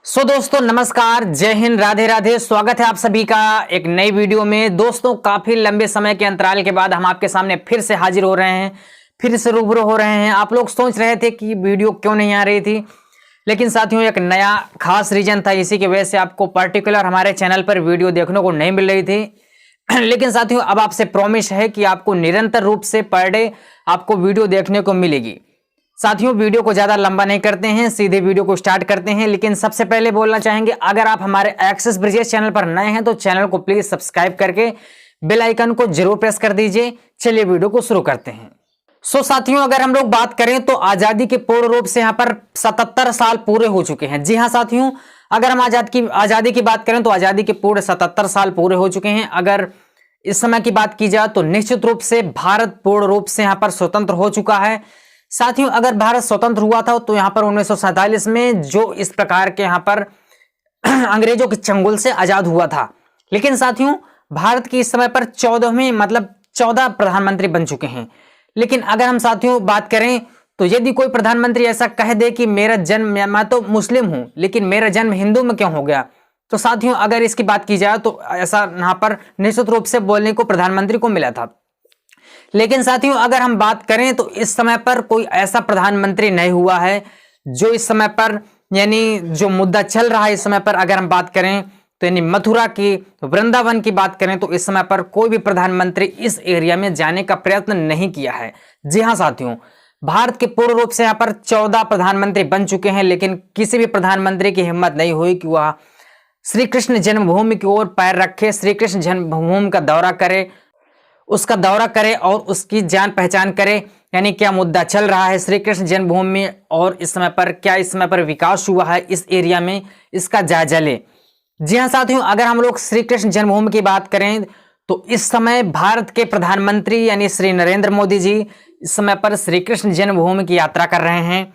दोस्तों नमस्कार, जय हिंद, राधे राधे। स्वागत है आप सभी का एक नई वीडियो में। दोस्तों काफी लंबे समय के अंतराल के बाद हम आपके सामने फिर से हाजिर हो रहे हैं, फिर से रूबरू हो रहे हैं। आप लोग सोच रहे थे कि वीडियो क्यों नहीं आ रही थी, लेकिन साथियों एक नया खास रीजन था। इसी की वजह से आपको पर्टिकुलर हमारे चैनल पर वीडियो देखने को नहीं मिल रही थी। लेकिन साथियों अब आपसे प्रॉमिस है कि आपको निरंतर रूप से पर डे आपको वीडियो देखने को मिलेगी। साथियों वीडियो को ज्यादा लंबा नहीं करते हैं, सीधे वीडियो को स्टार्ट करते हैं। लेकिन सबसे पहले बोलना चाहेंगे, अगर आप हमारे एक्सेस ब्रिजेश चैनल पर नए हैं तो चैनल को प्लीज सब्सक्राइब करके बेल आइकन को जरूर प्रेस कर दीजिए। चलिए वीडियो को शुरू करते हैं। साथियों अगर हम लोग बात करें तो आजादी के पूर्ण रूप से यहाँ पर 77 साल पूरे हो चुके हैं। जी हाँ साथियों, अगर हम आजादी की बात करें तो आजादी के पूरे 77 साल पूरे हो चुके हैं। अगर इस समय की बात की जाए तो निश्चित रूप से भारत पूर्ण रूप से यहाँ पर स्वतंत्र हो चुका है। साथियों अगर भारत स्वतंत्र हुआ था तो यहां पर 1947 में जो इस प्रकार के यहां पर अंग्रेजों के चंगुल से आजाद हुआ था। लेकिन साथियों भारत की इस समय पर 14 प्रधानमंत्री बन चुके हैं। लेकिन अगर हम साथियों बात करें तो यदि कोई प्रधानमंत्री ऐसा कह दे कि मेरा जन्म, मैं तो मुस्लिम हूं लेकिन मेरा जन्म हिंदू में क्यों हो गया, तो साथियों अगर इसकी बात की जाए तो ऐसा यहां पर निश्चित रूप से बोलने को प्रधानमंत्री को मिला था। लेकिन साथियों अगर हम बात करें तो इस समय पर कोई ऐसा प्रधानमंत्री नहीं हुआ है जो इस समय पर, यानी जो मुद्दा चल रहा है इस समय पर अगर हम बात करें तो यानी मथुरा की, वृंदावन की बात करें तो इस समय पर कोई भी प्रधानमंत्री इस एरिया में जाने का प्रयत्न नहीं किया है। जी हां साथियों, भारत के पूर्ण रूप से यहां पर 14 प्रधानमंत्री बन चुके हैं, लेकिन किसी भी प्रधानमंत्री की हिम्मत नहीं हुई कि वह श्री कृष्ण जन्मभूमि की ओर पैर रखे, श्री कृष्ण जन्मभूमि का दौरा करे, उसका दौरा करे और उसकी जान पहचान करे, यानी क्या मुद्दा चल रहा है श्री कृष्ण जन्मभूमि में और इस समय पर क्या इस समय पर विकास हुआ है इस एरिया में, इसका जायजा ले। जी हां साथियों, अगर हम लोग श्री कृष्ण जन्मभूमि की बात करें तो इस समय भारत के प्रधानमंत्री यानी श्री नरेंद्र मोदी जी इस समय पर श्री कृष्ण जन्मभूमि की यात्रा कर रहे हैं।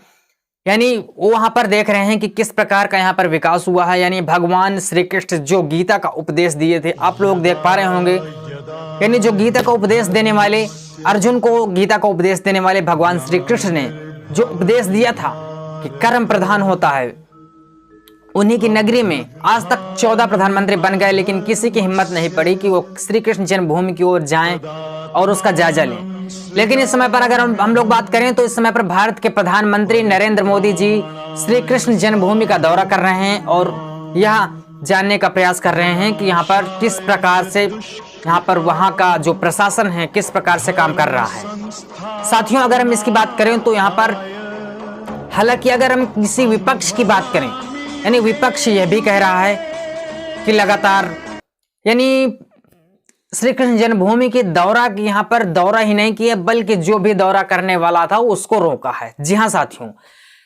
यानी वो वहां पर देख रहे हैं कि किस प्रकार का यहाँ पर विकास हुआ है। यानी भगवान श्री कृष्ण जो गीता का उपदेश दिए थे, आप लोग देख पा रहे होंगे, यानी जो गीता का उपदेश देने वाले, अर्जुन को गीता का उपदेश देने वाले भगवान श्री कृष्ण ने जो उपदेश दिया था कि कर्म प्रधान होता है, उन्हीं की नगरी में आज तक 14 प्रधानमंत्री बन गए, लेकिन किसी की हिम्मत नहीं पड़ी कि वो श्री कृष्ण जन्मभूमि की ओर जाएं और उसका जायजा लें। लेकिन इस समय पर अगर हम लोग बात करें तो इस समय पर भारत के प्रधानमंत्री नरेंद्र मोदी जी श्री कृष्ण जन्मभूमि का दौरा कर रहे हैं और यह जानने का प्रयास कर रहे हैं कि यहाँ पर किस प्रकार से यहाँ पर वहाँ का जो प्रशासन है किस प्रकार से काम कर रहा है। साथियों अगर हम इसकी बात करें तो यहाँ पर, हालांकि अगर हम किसी विपक्ष की बात करें, यानी विपक्ष यह भी कह रहा है कि लगातार यानी श्री कृष्ण जन्मभूमि के दौरा की यहाँ पर दौरा ही नहीं किया बल्कि जो भी दौरा करने वाला था उसको रोका है। जी हाँ साथियों,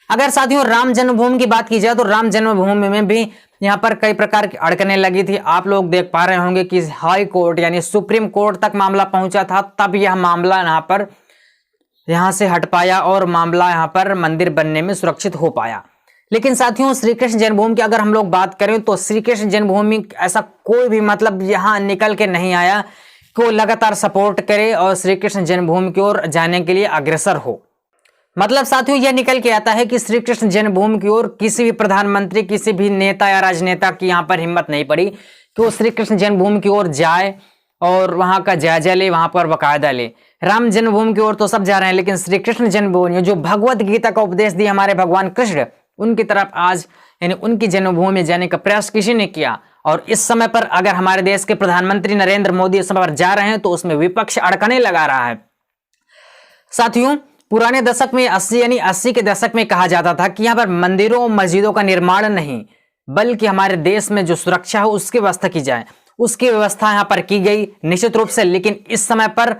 अगर साथियों राम जन्मभूमि की बात की जाए तो राम जन्मभूमि में भी यहाँ पर कई प्रकार की अड़चनें लगी थी। आप लोग देख पा रहे होंगे कि हाई कोर्ट यानी सुप्रीम कोर्ट तक मामला पहुंचा था, तब यह मामला यहाँ से हट पाया और मामला यहाँ पर मंदिर बनने में सुरक्षित हो पाया। लेकिन साथियों श्री कृष्ण जन्मभूमि की अगर हम लोग बात करें तो श्री कृष्ण जन्मभूमि ऐसा कोई भी मतलब यहाँ निकल के नहीं आया कि वो लगातार सपोर्ट करे और श्री कृष्ण जन्मभूमि की ओर जाने के लिए अग्रसर हो। मतलब साथियों यह निकल के आता है कि श्री कृष्ण जन्मभूमि की ओर किसी भी प्रधानमंत्री, किसी भी नेता या राजनेता की यहाँ पर हिम्मत नहीं पड़ी कि वो श्री कृष्ण जन्मभूमि की ओर जाए और वहां का जायजा ले, वहां पर बाकायदा ले। राम जन्मभूमि की ओर तो सब जा रहे हैं, लेकिन श्री कृष्ण जन्मभूमि जो भगवत गीता का उपदेश दिया हमारे भगवान कृष्ण, उनकी तरफ आज यानी उनकी जन्मभूमि में जाने का प्रयास किसी ने किया। और इस समय पर अगर हमारे देश के प्रधानमंत्री नरेंद्र मोदी इस समय पर जा रहे हैं तो उसमें विपक्ष अड़कने लगा रहा है। साथियों पुराने दशक में 80 के दशक में कहा जाता था कि यहाँ पर मंदिरों मस्जिदों का निर्माण नहीं बल्कि हमारे देश में जो सुरक्षा है उसकी व्यवस्था की जाए, उसकी व्यवस्था यहाँ पर की गई निश्चित रूप से। लेकिन इस समय पर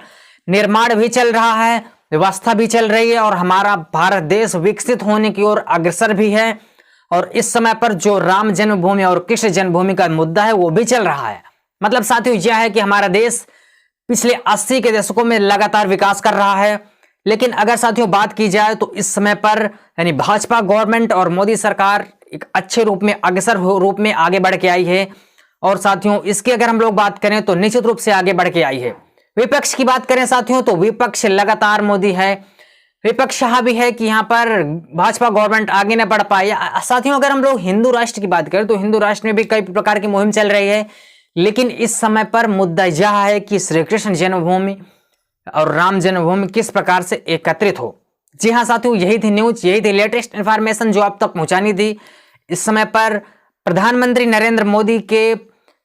निर्माण भी चल रहा है, व्यवस्था भी चल रही है और हमारा भारत देश विकसित होने की ओर अग्रसर भी है। और इस समय पर जो राम जन्मभूमि और कृष्ण जन्मभूमि का मुद्दा है वो भी चल रहा है। मतलब साथियों यह है कि हमारा देश पिछले 80 के दशकों में लगातार विकास कर रहा है। लेकिन अगर साथियों बात की जाए तो इस समय पर यानी भाजपा गवर्नमेंट और मोदी सरकार एक अच्छे रूप में अग्रसर रूप में आगे बढ़ के आई है। और साथियों इसकी अगर हम लोग बात करें तो निश्चित रूप से आगे बढ़ के आई है। विपक्ष की बात करें साथियों तो विपक्ष लगातार मोदी है, विपक्ष हावी है कि यहाँ पर भाजपा गवर्नमेंट आगे न बढ़ पाए। साथियों, अगर हम लोग हिंदू राष्ट्र की बात करें तो हिंदू राष्ट्र में भी कई प्रकार की मुहिम चल रही है, लेकिन इस समय पर मुद्दा यह है कि श्री कृष्ण जन्मभूमि और राम जन्मभूमि किस प्रकार से एकत्रित हो। जी हाँ साथियों, यही थी न्यूज, यही थी लेटेस्ट इंफॉर्मेशन जो आप तक पहुंचानी थी। इस समय पर प्रधानमंत्री नरेंद्र मोदी के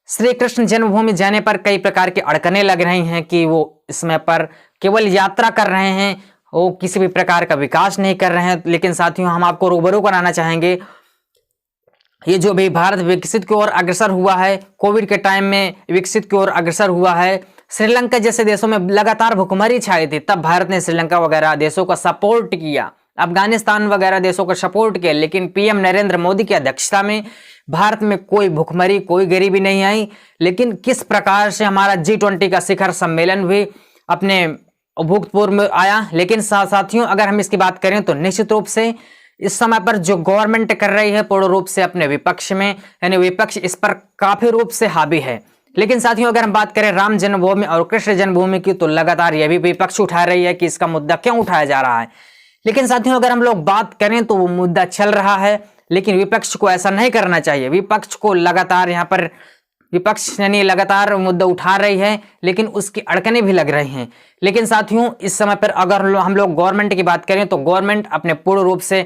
श्री कृष्ण जन्मभूमि जाने पर कई प्रकार के अड़कने लग रही हैं कि वो इस समय पर केवल यात्रा कर रहे हैं, वो किसी भी प्रकार का विकास नहीं कर रहे हैं। लेकिन साथियों, हम आपको रूबरू कराना चाहेंगे, ये जो भी भारत विकसित की ओर अग्रसर हुआ है, कोविड के टाइम में विकसित की ओर अग्रसर हुआ है। श्रीलंका जैसे देशों में लगातार भुखमरी छाई थी, तब भारत ने श्रीलंका वगैरह देशों का सपोर्ट किया, अफगानिस्तान वगैरह देशों का सपोर्ट किया। लेकिन पीएम नरेंद्र मोदी की अध्यक्षता में भारत में कोई भुखमरी, कोई गरीबी नहीं आई। लेकिन किस प्रकार से हमारा G20 का शिखर सम्मेलन भी अपने अभूतपूर्व में आया। लेकिन साथियों, अगर हम इसकी बात करें तो निश्चित रूप से इस समय पर जो गवर्नमेंट कर रही है पूर्ण रूप से अपने विपक्ष में, यानी विपक्ष इस पर काफी रूप से हावी है। लेकिन साथियों, अगर हम बात करें राम जन्मभूमि और कृष्ण जन्मभूमि की, तो लगातार यह भी विपक्ष उठा रही है कि इसका मुद्दा क्यों उठाया जा रहा है। लेकिन साथियों, अगर हम लोग बात करें तो वो मुद्दा चल रहा है, लेकिन विपक्ष को ऐसा नहीं करना चाहिए। विपक्ष को लगातार यहाँ पर विपक्ष यानी लगातार मुद्दा उठा रही है, लेकिन उसकी अड़कने भी लग रही हैं। लेकिन साथियों, इस समय पर अगर हम लोग गवर्नमेंट की बात करें तो गवर्नमेंट अपने पूर्ण रूप से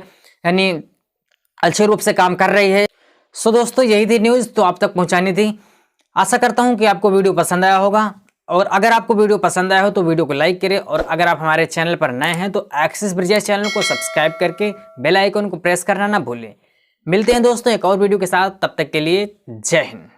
यानी अच्छे रूप से काम कर रही है। सो दोस्तों, यही थी न्यूज़ तो आप तक पहुंचानी थी। आशा करता हूं कि आपको वीडियो पसंद आया होगा, और अगर आपको वीडियो पसंद आया हो तो वीडियो को लाइक करें, और अगर आप हमारे चैनल पर नए हैं तो एक्सिस ब्रिजेश चैनल को सब्सक्राइब करके बेल आइकन को प्रेस करना ना भूलें। मिलते हैं दोस्तों एक और वीडियो के साथ, तब तक के लिए जय हिंद।